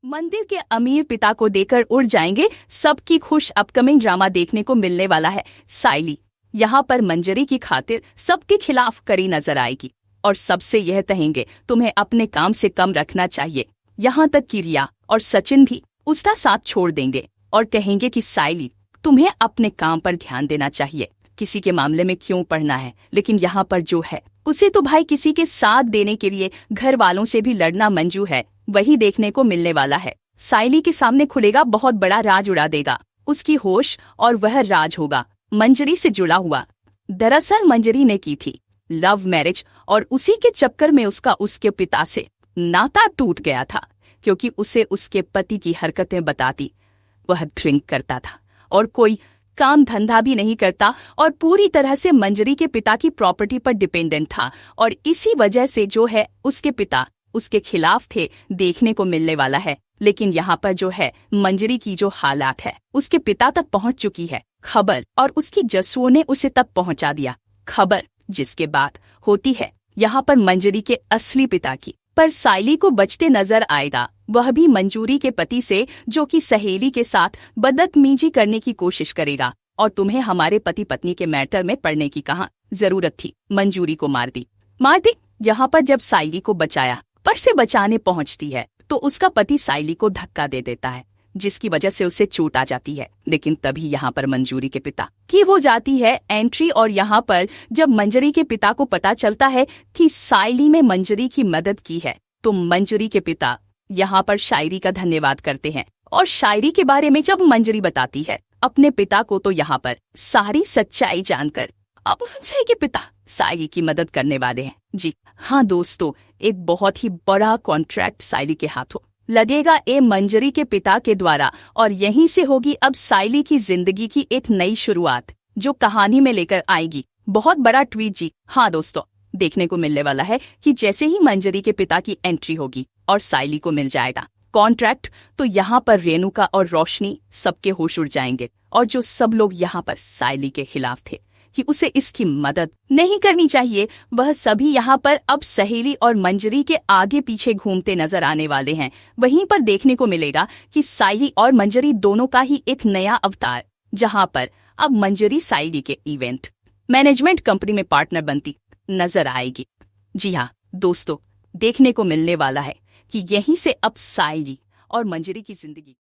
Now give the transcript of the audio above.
मंदिर के अमीर पिता को देकर उड़ जाएंगे सबकी खुश। अपकमिंग ड्रामा देखने को मिलने वाला है साइली। यहाँ पर मंजरी की खातिर सबके खिलाफ कड़ी नजर आएगी और सबसे यह कहेंगे तुम्हें अपने काम से कम रखना चाहिए। यहाँ तक कि रिया और सचिन भी उसका साथ छोड़ देंगे और कहेंगे कि साइली तुम्हें अपने काम पर ध्यान देना चाहिए, किसी के मामले में क्यों पढ़ना है। लेकिन यहाँ पर जो है उसे तो भाई किसी के साथ देने के लिए घर वालों से भी लड़ना मंजूर है, वही देखने को मिलने वाला है। साइली के सामने खुलेगा बहुत बड़ा राज, उड़ा देगा उसकी होश और वह राज होगा मंजरी से जुड़ा हुआ। दरअसल मंजरी ने की थी लव मैरिज और उसी के चक्कर में उसके पिता से नाता टूट गया था, क्योंकि उसे उसके पति की हरकतें बताती। वह ड्रिंक करता था और कोई काम धंधा भी नहीं करता और पूरी तरह से मंजरी के पिता की प्रॉपर्टी पर डिपेंडेंट था और इसी वजह से जो है उसके पिता उसके खिलाफ थे, देखने को मिलने वाला है। लेकिन यहाँ पर जो है मंजरी की जो हालात है उसके पिता तक पहुँच चुकी है खबर और उसकी जस्सुओं ने उसे तक पहुँचा दिया खबर, जिसके बाद होती है यहाँ पर मंजरी के असली पिता की। पर साइली को बचते नजर आएगा, वह भी मंजूरी के पति से, जो कि सहेली के साथ बदतमीजी करने की कोशिश करेगा। और तुम्हें हमारे पति पत्नी के मैटर में पड़ने की कहाँ जरूरत थी, मंजूरी को मार दी। यहाँ पर जब साइली को बचाया पर से बचाने पहुंचती है तो उसका पति साइली को धक्का दे देता है, जिसकी वजह से उसे चोट आ जाती है। लेकिन तभी यहाँ पर मंजूरी के पिता की वो जाती है एंट्री और यहाँ पर जब मंजरी के पिता को पता चलता है कि साइली में मंजरी की मदद की है तो मंजरी के पिता यहाँ पर शायरी का धन्यवाद करते हैं। और शायरी के बारे में जब मंजरी बताती है अपने पिता को तो यहाँ पर सारी सच्चाई जानकर अब मंजरी के पिता साइली की मदद करने वाले हैं। जी हाँ दोस्तों, एक बहुत ही बड़ा कॉन्ट्रैक्ट साइली के हाथों लगेगा मंजरी के पिता के द्वारा और यहीं से होगी अब साइली की जिंदगी की एक नई शुरुआत, जो कहानी में लेकर आएगी बहुत बड़ा ट्वीट। जी हाँ दोस्तों, देखने को मिलने वाला है कि जैसे ही मंजरी के पिता की एंट्री होगी और साइली को मिल जाएगा कॉन्ट्रैक्ट, तो यहाँ पर रेणुका और रोशनी सबके होश उड़ जाएंगे और जो सब लोग यहाँ पर साइली के खिलाफ थे कि उसे इसकी मदद नहीं करनी चाहिए, वह सभी यहाँ पर अब सहेली और मंजरी के आगे पीछे घूमते नजर आने वाले हैं। वहीं पर देखने को मिलेगा कि साइली और मंजरी दोनों का ही एक नया अवतार, जहाँ पर अब मंजरी साइली के इवेंट मैनेजमेंट कंपनी में पार्टनर बनती नजर आएगी। जी हाँ दोस्तों, देखने को मिलने वाला है कि यहीं से अब साइली और मंजरी की जिंदगी